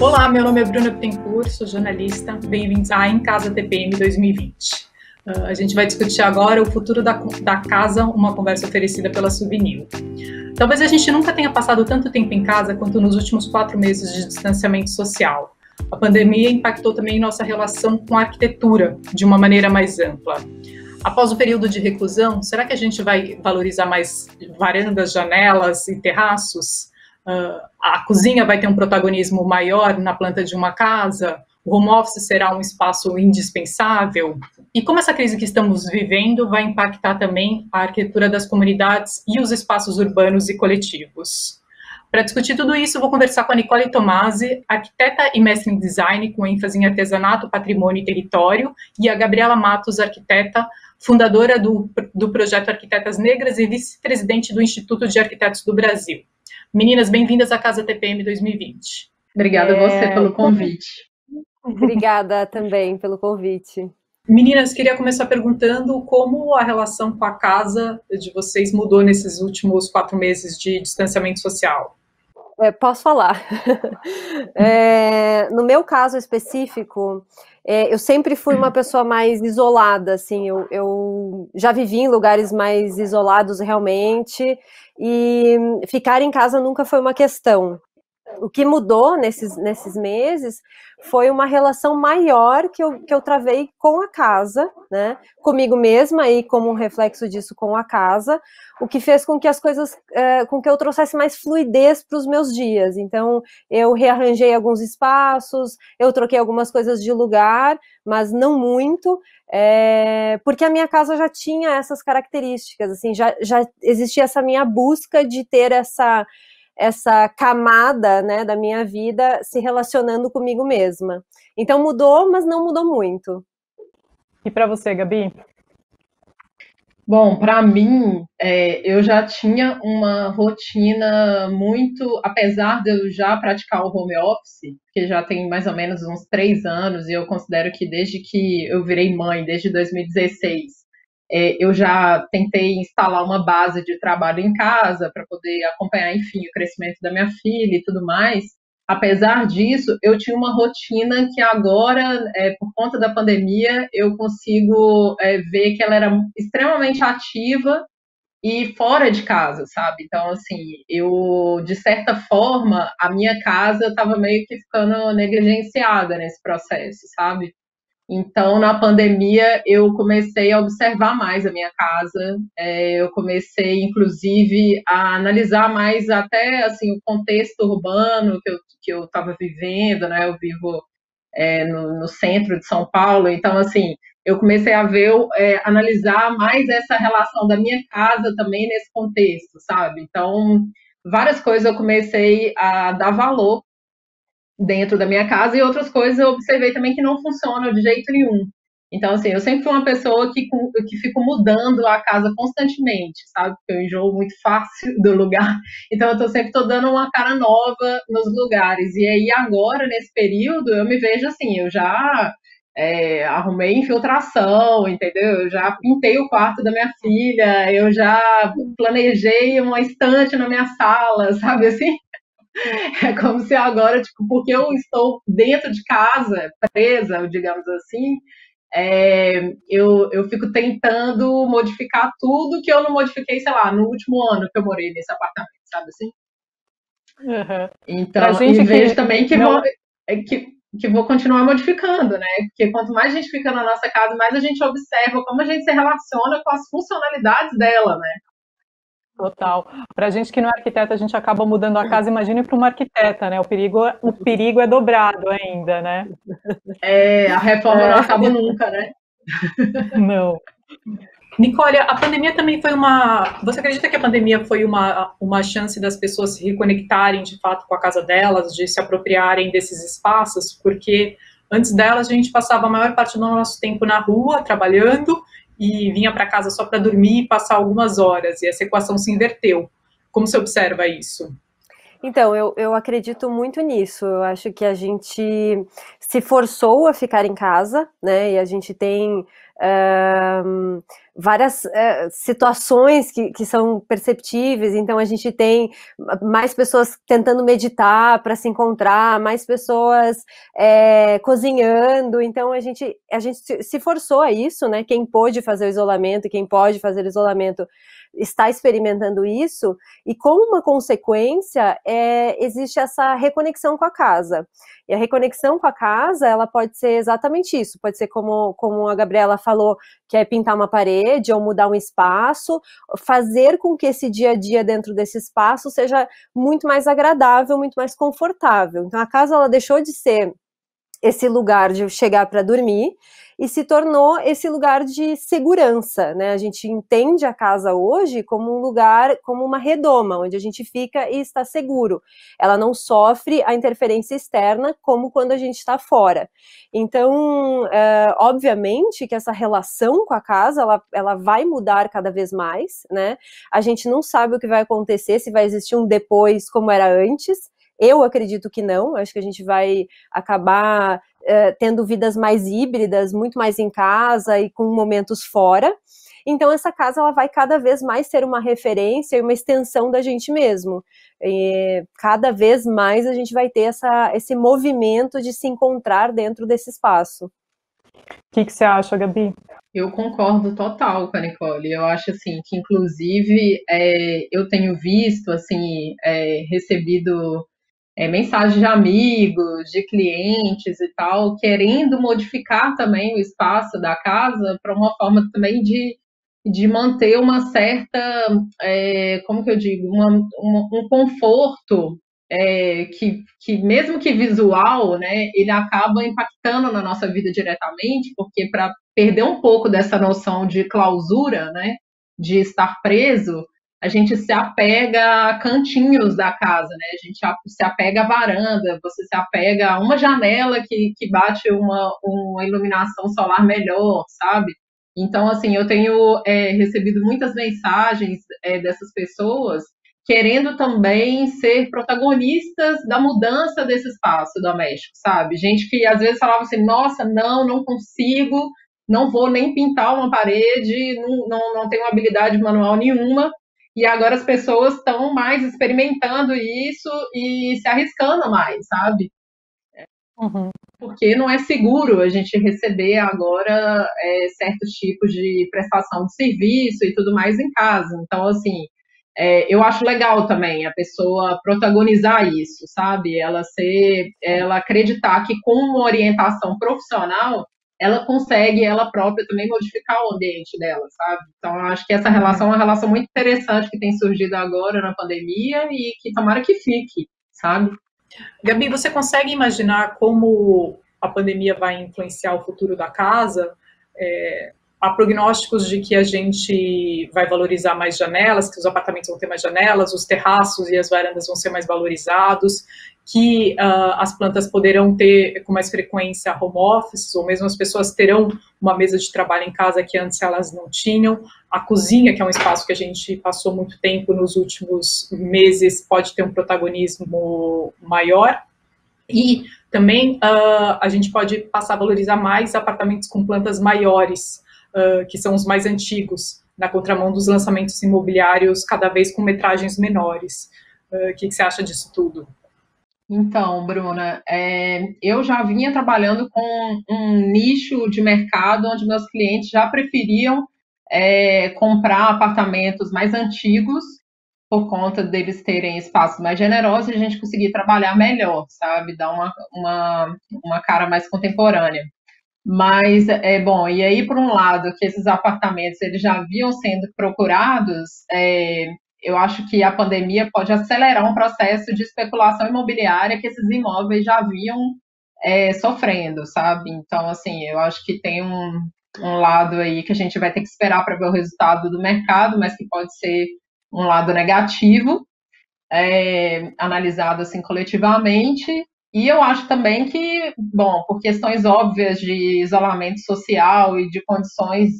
Olá, meu nome é Bruna Bittencourt, sou jornalista. Bem-vindos a Em Casa TPM 2020. A gente vai discutir agora o futuro da casa, uma conversa oferecida pela Subnil. Talvez a gente nunca tenha passado tanto tempo em casa quanto nos últimos 4 meses de distanciamento social. A pandemia impactou também nossa relação com a arquitetura de uma maneira mais ampla. Após o período de reclusão, será que a gente vai valorizar mais varandas, janelas e terraços? A cozinha vai ter um protagonismo maior na planta de uma casa? O home office será um espaço indispensável? E como essa crise que estamos vivendo vai impactar também a arquitetura das comunidades e os espaços urbanos e coletivos? Para discutir tudo isso, vou conversar com a Nicole Tomasi, arquiteta e mestre em design com ênfase em artesanato, patrimônio e território, e a Gabriela Matos, arquiteta, fundadora do projeto Arquitetas Negras e vice-presidente do Instituto de Arquitetos do Brasil. Meninas, bem-vindas à Casa TPM 2020. Obrigada a você pelo convite. Obrigada também pelo convite. Meninas, queria começar perguntando como a relação com a casa de vocês mudou nesses últimos 4 meses de distanciamento social. Posso falar. No meu caso específico, eu sempre fui uma pessoa mais isolada, assim, eu já vivi em lugares mais isolados realmente, e ficar em casa nunca foi uma questão. O que mudou nesses meses foi uma relação maior que eu travei com a casa, né? Comigo mesma e como um reflexo disso com a casa, o que fez com que as coisas, com que eu trouxesse mais fluidez para os meus dias. Então, eu rearranjei alguns espaços, eu troquei algumas coisas de lugar, mas não muito, porque a minha casa já tinha essas características, assim, já existia essa minha busca de ter essa camada, né, da minha vida se relacionando comigo mesma. Então mudou, mas não mudou muito. E para você, Gabi? Bom, para mim, eu já tinha uma rotina muito, apesar de eu já praticar o home office, que já tem mais ou menos uns 3 anos, e eu considero que desde que eu virei mãe, desde 2016, eu já tentei instalar uma base de trabalho em casa para poder acompanhar, enfim, o crescimento da minha filha e tudo mais. Apesar disso, eu tinha uma rotina que agora, por conta da pandemia, eu consigo ver que ela era extremamente ativa e fora de casa, sabe? Então, assim, de certa forma, a minha casa estava meio que ficando negligenciada nesse processo, sabe? Então, na pandemia, eu comecei a observar mais a minha casa, eu comecei, inclusive, a analisar mais até, assim, o contexto urbano que eu estava vivendo, né? Eu vivo no centro de São Paulo, então, assim, eu comecei a analisar mais essa relação da minha casa também nesse contexto, sabe? Então, várias coisas eu comecei a dar valor dentro da minha casa, e outras coisas eu observei também que não funcionam de jeito nenhum. Então, assim, eu sempre fui uma pessoa que fico mudando a casa constantemente, sabe? Porque eu enjoo muito fácil do lugar. Então, eu sempre tô dando uma cara nova nos lugares. E aí, agora, nesse período, eu me vejo assim, eu já arrumei infiltração, entendeu? Eu já pintei o quarto da minha filha, eu já planejei uma estante na minha sala, sabe assim? É como se agora, tipo, porque eu estou dentro de casa, presa, digamos assim, eu fico tentando modificar tudo que eu não modifiquei, sei lá, no último ano que eu morei nesse apartamento, sabe assim? Uhum. Então, e vejo também que vou continuar modificando, né? Porque quanto mais a gente fica na nossa casa, mais a gente observa como a gente se relaciona com as funcionalidades dela, né? Total. Para a gente que não é arquiteta, a gente acaba mudando a casa, imagine para uma arquiteta, né? O perigo é dobrado ainda, né? A reforma não acaba nunca, né? Não. Nicole, a pandemia também foi Você acredita que a pandemia foi uma chance das pessoas se reconectarem de fato com a casa delas, de se apropriarem desses espaços? Porque antes delas a gente passava a maior parte do nosso tempo na rua, trabalhando, e vinha para casa só para dormir e passar algumas horas, e essa equação se inverteu. Como você observa isso? Então, eu acredito muito nisso. Eu acho que a gente se forçou a ficar em casa, né? E a gente tem várias situações que são perceptíveis. Então, a gente tem mais pessoas tentando meditar para se encontrar, mais pessoas cozinhando. Então, a gente se forçou a isso, né? Quem pôde fazer o isolamento, quem pode fazer o isolamento está experimentando isso, e como uma consequência, existe essa reconexão com a casa. E a reconexão com a casa, ela pode ser exatamente isso, pode ser como a Gabriela falou, que é pintar uma parede ou mudar um espaço, fazer com que esse dia a dia dentro desse espaço seja muito mais agradável, muito mais confortável. Então a casa, ela deixou de ser esse lugar de chegar para dormir e se tornou esse lugar de segurança, né? A gente entende a casa hoje como um lugar, como uma redoma, onde a gente fica e está seguro. Ela não sofre a interferência externa como quando a gente está fora. Então, obviamente que essa relação com a casa, ela vai mudar cada vez mais, né? A gente não sabe o que vai acontecer, se vai existir um depois como era antes. Eu acredito que não, acho que a gente vai acabar tendo vidas mais híbridas, muito mais em casa e com momentos fora. Então essa casa, ela vai cada vez mais ser uma referência e uma extensão da gente mesmo. E cada vez mais a gente vai ter esse movimento de se encontrar dentro desse espaço. O que você acha, Gabi? Eu concordo total com a Nicole. Eu acho assim que, inclusive, eu tenho visto, assim, recebido mensagens de amigos, de clientes e tal, querendo modificar também o espaço da casa para uma forma também de manter uma certa, como que eu digo, um conforto que mesmo que visual, né, ele acaba impactando na nossa vida diretamente, porque para perder um pouco dessa noção de clausura, né, de estar preso, a gente se apega a cantinhos da casa, né? A gente se apega à varanda, você se apega a uma janela que bate uma iluminação solar melhor, sabe? Então, assim, eu tenho recebido muitas mensagens dessas pessoas querendo também ser protagonistas da mudança desse espaço doméstico, sabe? Gente que às vezes falava assim, nossa, não consigo, não vou nem pintar uma parede, não tenho habilidade manual nenhuma, e agora as pessoas estão mais experimentando isso e se arriscando mais, sabe? Uhum. Porque não é seguro a gente receber agora certos tipos de prestação de serviço e tudo mais em casa. Então, assim, eu acho legal também a pessoa protagonizar isso, sabe? Ela acreditar que com uma orientação profissional ela consegue ela própria também modificar o ambiente dela, sabe? Então, eu acho que essa relação é uma relação muito interessante que tem surgido agora na pandemia e que tomara que fique, sabe? Gabi, você consegue imaginar como a pandemia vai influenciar o futuro da casa? Há prognósticos de que a gente vai valorizar mais janelas, que os apartamentos vão ter mais janelas, os terraços e as varandas vão ser mais valorizados, que as plantas poderão ter com mais frequência home office, ou mesmo as pessoas terão uma mesa de trabalho em casa que antes elas não tinham. A cozinha, que é um espaço que a gente passou muito tempo nos últimos meses, pode ter um protagonismo maior. E também a gente pode passar a valorizar mais apartamentos com plantas maiores, que são os mais antigos, na contramão dos lançamentos imobiliários cada vez com metragens menores. O que você acha disso tudo? Então, Bruna, eu já vinha trabalhando com um nicho de mercado onde meus clientes já preferiam comprar apartamentos mais antigos por conta deles terem espaços mais generosos e a gente conseguir trabalhar melhor, sabe? Dar uma cara mais contemporânea. Mas, bom, e aí, por um lado, que esses apartamentos eles já vinham sendo procurados, eu acho que a pandemia pode acelerar um processo de especulação imobiliária que esses imóveis já vinham sofrendo, sabe? Então, assim, eu acho que tem um lado aí que a gente vai ter que esperar para ver o resultado do mercado, mas que pode ser um lado negativo, analisado assim coletivamente. E eu acho também que, bom, por questões óbvias de isolamento social e de condições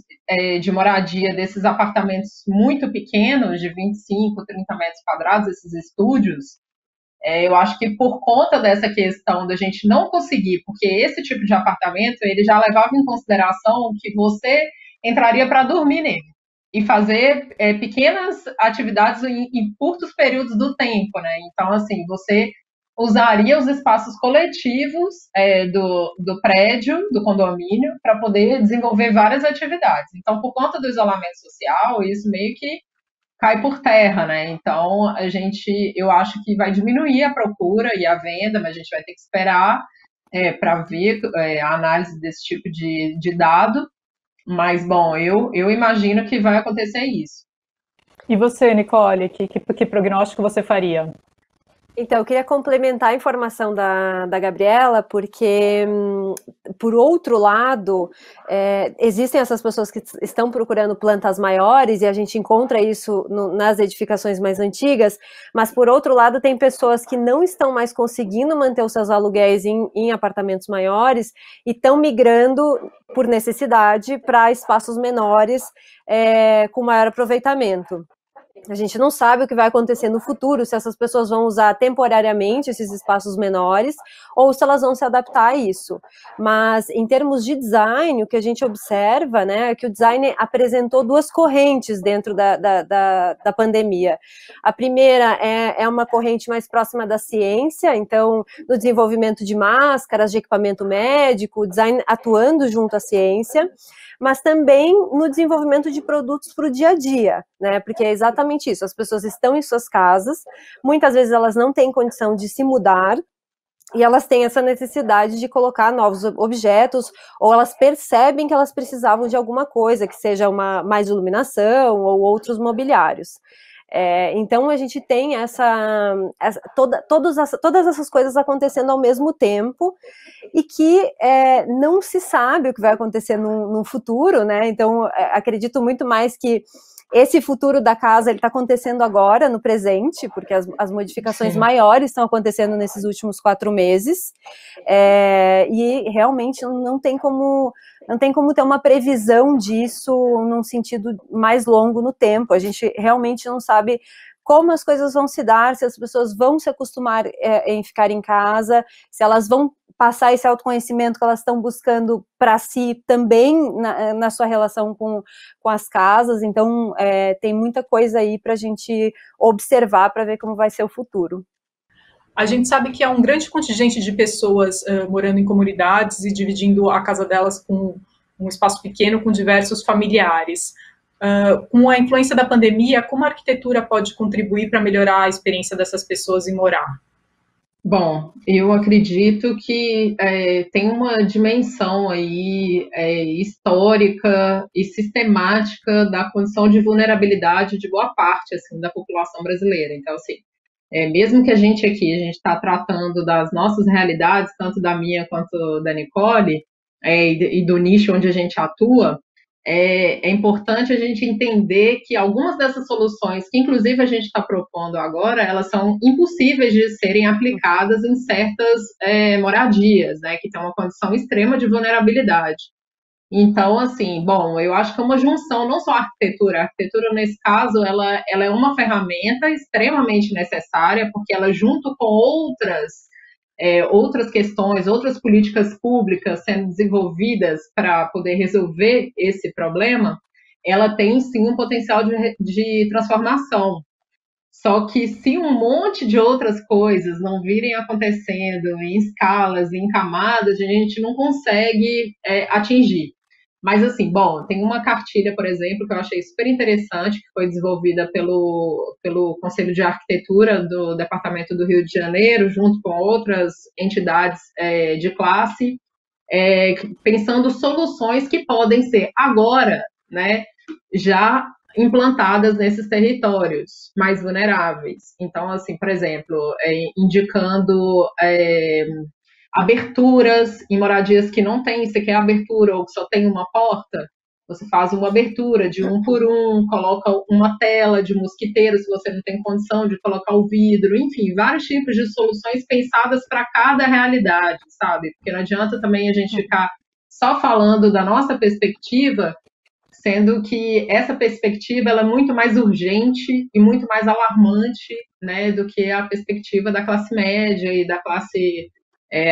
de moradia desses apartamentos muito pequenos, de 25, 30 metros quadrados, esses estúdios, Eu acho que por conta dessa questão da gente não conseguir, porque esse tipo de apartamento, ele já levava em consideração que você entraria para dormir nele e fazer pequenas atividades em curtos períodos do tempo, né? Então, assim, você usaria os espaços coletivos do prédio, do condomínio, para poder desenvolver várias atividades. Então, por conta do isolamento social, isso meio que cai por terra, né? Então, eu acho que vai diminuir a procura e a venda, mas a gente vai ter que esperar para ver a análise desse tipo de dado. Mas, bom, eu imagino que vai acontecer isso. E você, Nicole, que prognóstico você faria? Então, eu queria complementar a informação da Gabriela, porque, por outro lado, existem essas pessoas que estão procurando plantas maiores, e a gente encontra isso nas edificações mais antigas, mas, por outro lado, tem pessoas que não estão mais conseguindo manter os seus aluguéis em apartamentos maiores e estão migrando, por necessidade, para espaços menores, com maior aproveitamento. A gente não sabe o que vai acontecer no futuro, se essas pessoas vão usar temporariamente esses espaços menores ou se elas vão se adaptar a isso. Mas, em termos de design, o que a gente observa, né, é que o design apresentou duas correntes dentro da pandemia. A primeira é uma corrente mais próxima da ciência, então, no desenvolvimento de máscaras, de equipamento médico, o design atuando junto à ciência, mas também no desenvolvimento de produtos para o dia a dia, né? Porque é exatamente isso, as pessoas estão em suas casas, muitas vezes elas não têm condição de se mudar, e elas têm essa necessidade de colocar novos objetos, ou elas percebem que elas precisavam de alguma coisa, que seja mais iluminação ou outros mobiliários. Então a gente tem todas essas coisas acontecendo ao mesmo tempo e que não se sabe o que vai acontecer no futuro, né? Então acredito muito mais que esse futuro da casa está acontecendo agora, no presente, porque as modificações maiores estão acontecendo nesses últimos 4 meses, e realmente não tem como ter uma previsão disso num sentido mais longo no tempo. A gente realmente não sabe como as coisas vão se dar, se as pessoas vão se acostumar em ficar em casa, se elas vão passar esse autoconhecimento que elas estão buscando para si também na sua relação com as casas. Então, tem muita coisa aí para a gente observar para ver como vai ser o futuro. A gente sabe que há um grande contingente de pessoas morando em comunidades e dividindo a casa delas com um espaço pequeno com diversos familiares. Com a influência da pandemia, como a arquitetura pode contribuir para melhorar a experiência dessas pessoas em morar? Bom, eu acredito que tem uma dimensão aí histórica e sistemática da condição de vulnerabilidade de boa parte assim, da população brasileira. Então, assim, mesmo que a gente está tratando das nossas realidades, tanto da minha quanto da Nicole, e do nicho onde a gente atua, é importante a gente entender que algumas dessas soluções, que inclusive a gente está propondo agora, elas são impossíveis de serem aplicadas em certas moradias, né, que tem uma condição extrema de vulnerabilidade. Então, assim, bom, eu acho que é uma junção, não só a arquitetura nesse caso, ela é uma ferramenta extremamente necessária, porque ela junto com outras questões, outras políticas públicas sendo desenvolvidas para poder resolver esse problema, ela tem sim um potencial de transformação. Só que se um monte de outras coisas não virem acontecendo em escalas, em camadas, a gente não consegue atingir. Mas, assim, bom, tem uma cartilha, por exemplo, que eu achei super interessante, que foi desenvolvida pelo Conselho de Arquitetura do Departamento do Rio de Janeiro, junto com outras entidades de classe, pensando soluções que podem ser agora, né, já implantadas nesses territórios mais vulneráveis. Então, assim, por exemplo, indicando aberturas em moradias que não tem sequer abertura ou que só tem uma porta, você faz uma abertura de 1 por 1, coloca uma tela de mosquiteiro se você não tem condição de colocar o vidro, enfim, vários tipos de soluções pensadas para cada realidade, sabe? Porque não adianta também a gente ficar só falando da nossa perspectiva sendo que essa perspectiva ela é muito mais urgente e muito mais alarmante, né, do que a perspectiva da classe média e da classe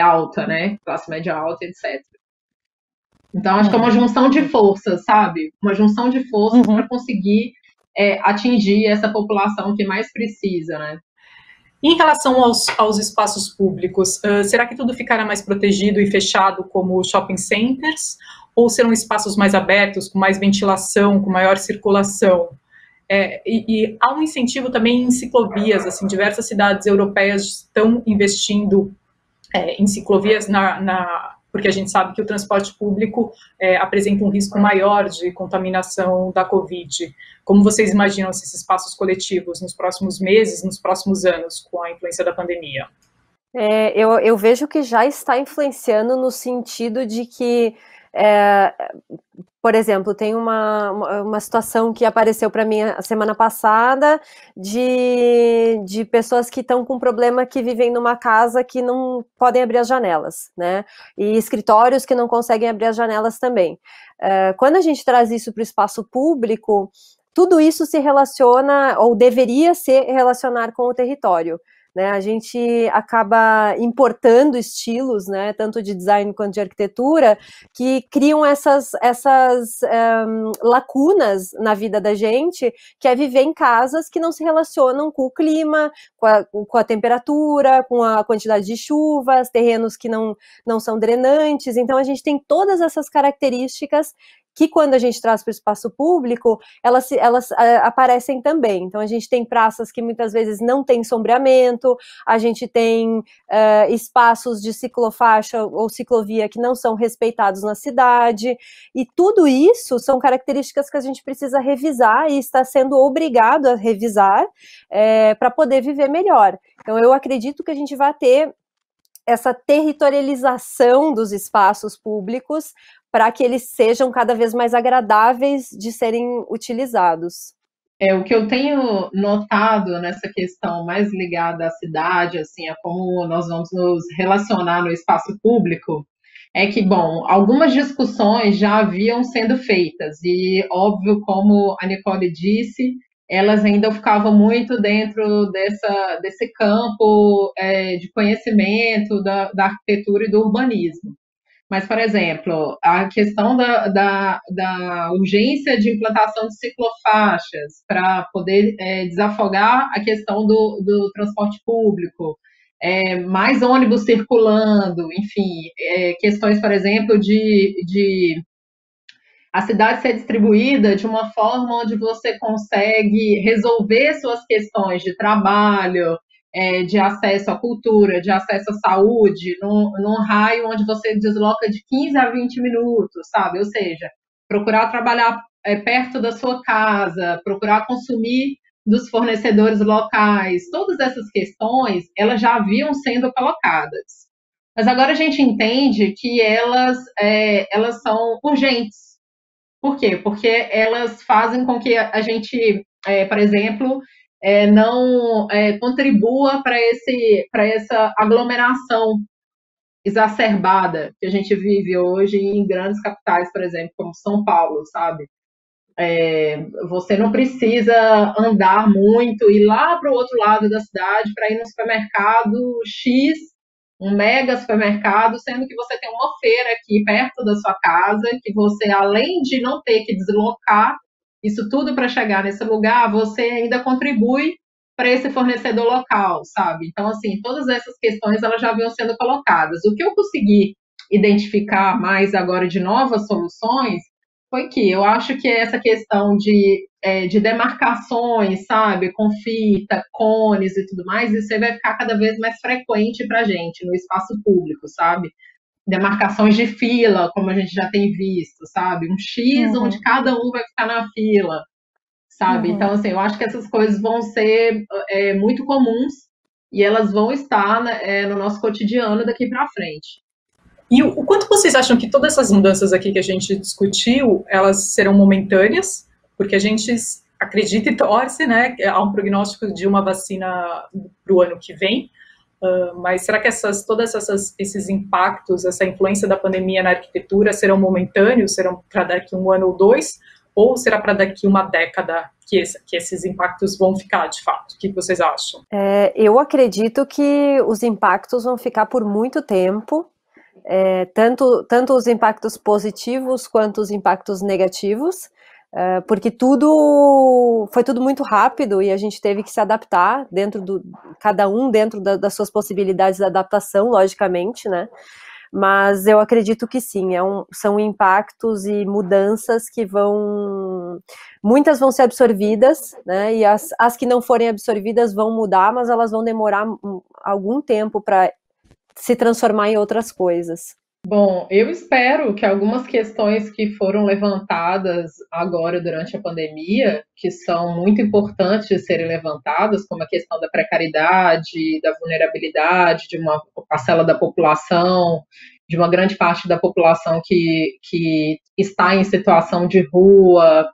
alta, né, classe média alta, etc. Então, acho que é uma junção de forças, sabe? Uma junção de forças para conseguir atingir essa população que mais precisa, né? Em relação aos espaços públicos, será que tudo ficará mais protegido e fechado como shopping centers? Ou serão espaços mais abertos, com mais ventilação, com maior circulação? E há um incentivo também em ciclovias, assim, diversas cidades europeias estão investindo em ciclovias porque a gente sabe que o transporte público apresenta um risco maior de contaminação da Covid. Como vocês imaginam esses espaços coletivos nos próximos meses, nos próximos anos, com a influência da pandemia? Eu vejo que já está influenciando no sentido de que, por exemplo, tem uma situação que apareceu para mim a semana passada de pessoas que estão com problema, que vivem numa casa que não podem abrir as janelas, né? E escritórios que não conseguem abrir as janelas também. Quando a gente traz isso para o espaço público, tudo isso se relaciona, ou deveria se relacionar com o território. Né, a gente acaba importando estilos, né, tanto de design quanto de arquitetura, que criam essas lacunas na vida da gente, que é viver em casas que não se relacionam com o clima, com a temperatura, com a quantidade de chuvas, terrenos que não são drenantes. Então a gente tem todas essas características que, quando a gente traz para o espaço público, elas aparecem também. Então, a gente tem praças que muitas vezes não tem sombreamento, a gente tem espaços de ciclofaixa ou ciclovia que não são respeitados na cidade, e tudo isso são características que a gente precisa revisar e está sendo obrigado a revisar para poder viver melhor. Então, eu acredito que a gente vai ter essa territorialização dos espaços públicos para que eles sejam cada vez mais agradáveis de serem utilizados. O que eu tenho notado nessa questão mais ligada à cidade, assim, a como nós vamos nos relacionar no espaço público, é que, bom, algumas discussões já haviam sendo feitas e, óbvio, como a Nicole disse, elas ainda ficavam muito dentro desse campo de conhecimento da arquitetura e do urbanismo. Mas, por exemplo, a questão da urgência de implantação de ciclofaixas para poder desafogar a questão do transporte público, mais ônibus circulando, enfim, questões, por exemplo, de a cidade ser distribuída de uma forma onde você consegue resolver suas questões de trabalho, de acesso à cultura, de acesso à saúde, num raio onde você desloca de 15 a 20 minutos, sabe? Ou seja, procurar trabalhar perto da sua casa, procurar consumir dos fornecedores locais, todas essas questões, elas já haviam sendo colocadas. Mas agora a gente entende que elas são urgentes. Por quê? Porque elas fazem com que a gente, por exemplo, não contribua para essa aglomeração exacerbada que a gente vive hoje em grandes capitais, por exemplo, como São Paulo, sabe? Você não precisa andar muito, ir lá para o outro lado da cidade para ir no supermercado X, um mega supermercado, sendo que você tem uma feira aqui perto da sua casa, que você, além de não ter que deslocar isso tudo para chegar nesse lugar, você ainda contribui para esse fornecedor local, sabe? Então, assim, todas essas questões elas já haviam sendo colocadas. O que eu consegui identificar mais agora de novas soluções foi que eu acho que essa questão de demarcações, sabe, com fita, cones e tudo mais, isso aí vai ficar cada vez mais frequente para a gente no espaço público, sabe? Demarcações de fila, como a gente já tem visto, sabe? Um X onde cada um vai ficar na fila, sabe? Então, assim, eu acho que essas coisas vão ser muito comuns e elas vão estar no nosso cotidiano daqui para frente. E o quanto vocês acham que todas essas mudanças aqui que a gente discutiu, elas serão momentâneas? Porque a gente acredita e torce, né? Há um prognóstico de uma vacina para o ano que vem. Mas será que todos esses impactos, essa influência da pandemia na arquitetura serão momentâneos? Serão para daqui um ano ou dois? ou será para daqui uma década que esses impactos vão ficar de fato? O que vocês acham? Eu acredito que os impactos vão ficar por muito tempo, tanto os impactos positivos quanto os impactos negativos, porque foi tudo muito rápido e a gente teve que se adaptar cada um dentro das suas possibilidades de adaptação, logicamente, né? Mas eu acredito que sim, são impactos e mudanças que muitas vão ser absorvidas, né? E as que não forem absorvidas vão mudar, mas elas vão demorar algum tempo para se transformar em outras coisas. Bom, eu espero que algumas questões que foram levantadas agora durante a pandemia, que são muito importantes de serem levantadas, como a questão da precariedade, da vulnerabilidade de uma parcela da população, de uma grande parte da população que está em situação de rua,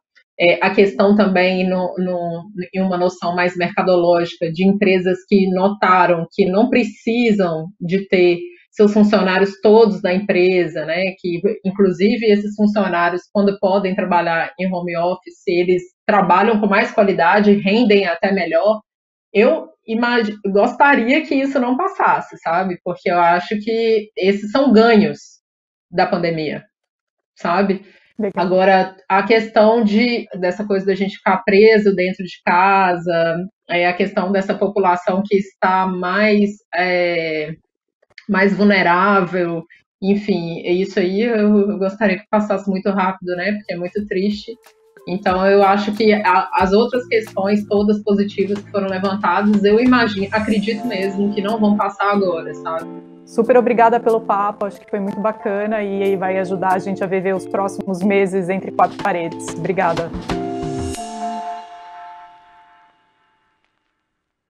a questão também em uma noção mais mercadológica de empresas que notaram que não precisam de ter seus funcionários todos da empresa, né, que inclusive esses funcionários, quando podem trabalhar em home office, eles trabalham com mais qualidade, rendem até melhor. Eu gostaria que isso não passasse, sabe, porque eu acho que esses são ganhos da pandemia, sabe? Legal. Agora, a questão dessa coisa da gente ficar preso dentro de casa, a questão dessa população que está mais vulnerável, enfim, isso aí eu gostaria que passasse muito rápido, né, porque é muito triste. Então eu acho que as outras questões todas positivas que foram levantadas, acredito mesmo que não vão passar agora, sabe? Super obrigada pelo papo, acho que foi muito bacana e vai ajudar a gente a viver os próximos meses entre quatro paredes. Obrigada.